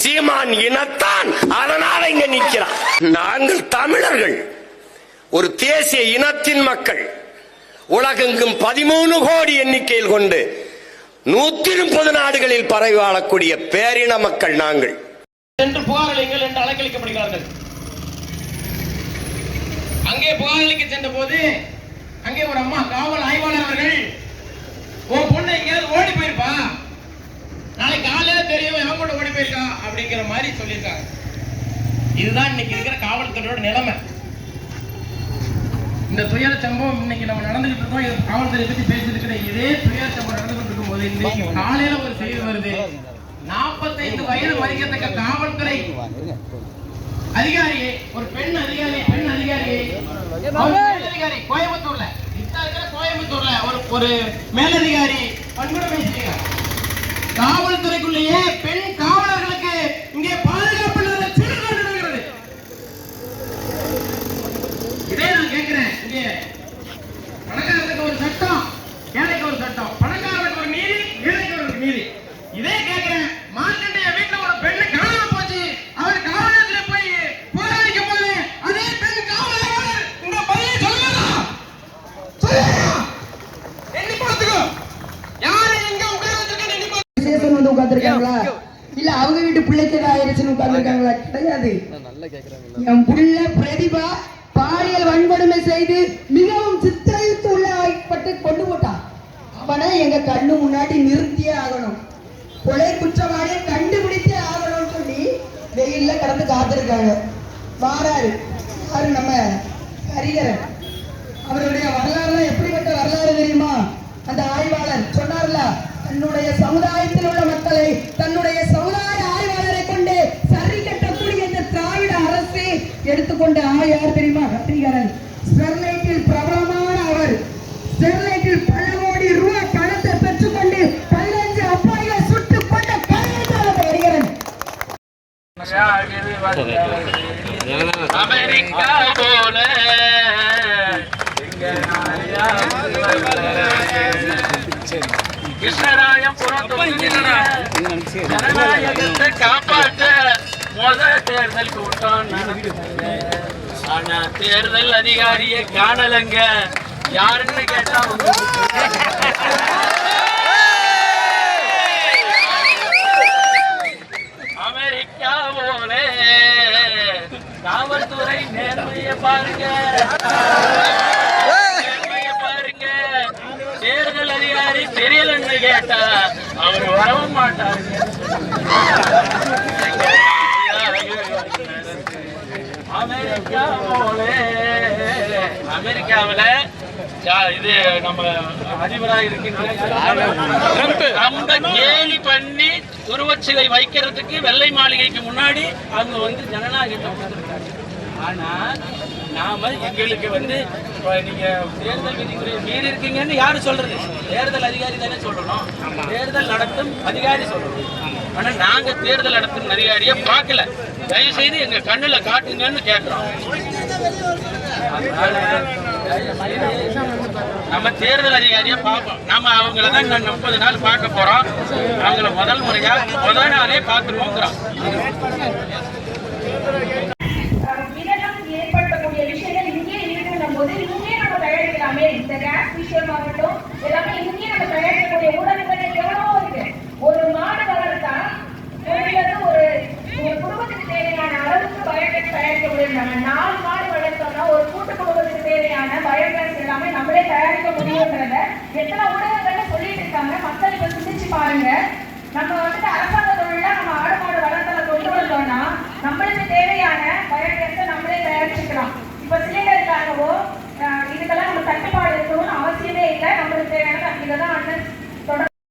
சீமான் இனத்தான், அதனால இங்க நிற்கிறான். நாங்கள் தமிழர்கள் ஒரு தேசிய இனத்தின் மக்கள். உலகெங்கும் 13 கோடி எண்ணிக்கையில் கொண்டு 130 நாடுகளில் பரவி வாழக்கூடிய பேரின மக்கள் நாங்கள். என்று புகாரளிங்கள் என்று அழைக்கப்படுகிறார்கள். அங்கே புகாரளிக்க சென்ற போது அங்கே ஒரு அம்மா காவல் ஆய்வாளர் அவர்கள், உன் பொண்ணு எங்கேயாவது ஓடி போயிருப்பா, நாளைக்கு காலையில தெரியும் எவன் கூட ஓடி போயிருக்கா அப்படிங்கிற மாதிரி சொல்லியிருக்காங்க. இதுதான் இன்னைக்கு இருக்கிற காவல்துறையோட நிலைமை. இந்த துயர சம்பவம் இன்னைக்கு நம்ம நடந்துகிட்டு இருக்கோம். காவல்துறை பத்தி பேசிட்டு இதே துயர சம்பவம் நடந்துகிட்டு இருக்கும் போது இன்னைக்கு காலையில ஒரு செய்தி வருது. 45 வயது மதிக்கத்தக்க காவல்துறை அதிகாரி, ஒரு பெண் அதிகாரி கோயம்புத்தூர்ல ஒரு மேலதிகாரி பண்புடன் பேசியிருக்காங்க. காவல்துறைக்குள்ளேயே பெண் காவலர்களுக்கு இங்கே பாதுகாப்பு நடக்கிறது. இதே நான் கேட்கிறேன், இங்கே பணக்காரருக்கு ஒரு சட்டம், ஏழைக்கு ஒரு சட்டம், பணக்காரருக்கு ஒரு நீதி, ஏழைக்கு ஒரு நீதி. இதே கேட்கிறேன், மார்க்கெட்டைய வீட்டுல ஒரு பெண்ணு காணாம போச்சு, அவர் காவலத்துல போய் போராடிக்கும் போது அதே பெண் காவலர் இந்த பதிலை சொல்லலாம். எண்ணி பார்த்துக்கோ, யாரை எங்க உட்கார்ந்துருக்க எண்ணி பார்த்து வந்து உட்கார்ந்துருக்காங்களா, இல்ல அவங்க வீட்டு பிள்ளைக்கு ஆயிடுச்சுன்னு உட்கார்ந்துருக்காங்களா? கிடையாது. என் புள்ள பிரதிபா பாலியல் வன்கொடுமை செய்து மிகவும் சித்திரயுத்து உள்ளப்பட்டு கொண்டு போட்டான். அவனை எங்க கண்ணு முன்னாடி நிறுத்தியே ஆகணும், கொலை குற்றவாளியை கண்டுபிடித்தே ஆகணும்னு சொல்லி வெயில்ல கடந்து காத்திருக்காங்க. வாராரு யாரு? நம்ம ஹரிகரன். அவருடைய வரலாறுலாம் எப்படிப்பட்ட வரலாறு தெரியுமா? அந்த ஆய்வாளர் சொன்னார்ல, தன்னுடைய சமுதாயத்தில் உள்ள மக்களை தன்னுடைய சமுதாய ஆய்வாளரை கொண்டு சரி கட்டக்கூடிய இந்த திராவிட அரசு எடுத்துக்கொண்ட ஆள் யார் தெரியுமா? ஹரிகரன். ஸ்டெர்லைட்டில் பிரபலமான அவர். ஸ்டெர்லைட்டில் பல கோடி ரூபாய் பணத்தை பெற்றுக்கொண்டு 15 அப்பாயிகளை சுட்டுக் கொண்ட கலைஞர் ஹரிகரன். அமெரிக்கா போல கிருஷ்ணராயம் ஜனநாயகத்தை காப்பாற்ற தேர்தல் கூட்டம். ஆனா தேர்தல் அதிகாரியை காணலங்க. யாருன்னு கேட்டா அமெரிக்கா போல காவல்துறை நேர்மையை பாருங்க, தேர்தல் அதிகாரி தெரியலன்னு கேட்டா அவர் வரவும் மாட்டாருங்க. அமெரிக்கா போல அமெரிக்காவில இது நம்ம அதிபராக இருக்கின்ற கேலி பண்ணி உருவச்சிலை வைக்கிறதுக்கு வெள்ளை மாளிகைக்கு முன்னாடி அவங்க வந்து ஜனநாயகத்தை கொடுத்துருக்காங்க. ஆனா நாம எங்களுக்கு வந்து நீங்க தேர்தல் விதிமுறை மீறி இருக்கீங்கன்னு யாரு சொல்றது? தேர்தல் அதிகாரி தானே சொல்லணும், தேர்தல் நடத்தும் அதிகாரி சொல்லணும். ஆனா நாங்க தேர்தல் நடத்தும் அதிகாரியை பார்க்கல. தயவு செய்து எங்க கண்ணுல காட்டுங்கன்னு கேட்கிறோம். நம்ம தேர்தல் அதிகாரியை பார்ப்போம். நம்ம அவங்களதான் 30 நாள் பார்க்க போறோம். அவங்கள முதல் நாளே பார்த்துருவோங்கிறோம். இந்த கேஸ் விஷயமாகட்டும் எல்லாமே இங்கே நம்ம தயாரிக்கக்கூடிய ஊடகங்கள் எவ்வளவோ இருக்கு. ஒரு மாடு வளர்த்தா ஒரு குடும்பத்துக்கு தேவையான அளவுக்கு பயோகேஸ் தயாரிக்க முடியும். 4 மாடு வளர்த்தோம்னா ஒரு கூட்டு குடும்பத்துக்கு தேவையான பயோகேஸ் எல்லாமே நம்மளே தயாரிக்க முடியுங்கிறத எத்தனை ஊடகங்கள்ல சொல்லிட்டு இருக்காங்க. மக்கள் இப்ப சிந்திச்சு பாருங்க.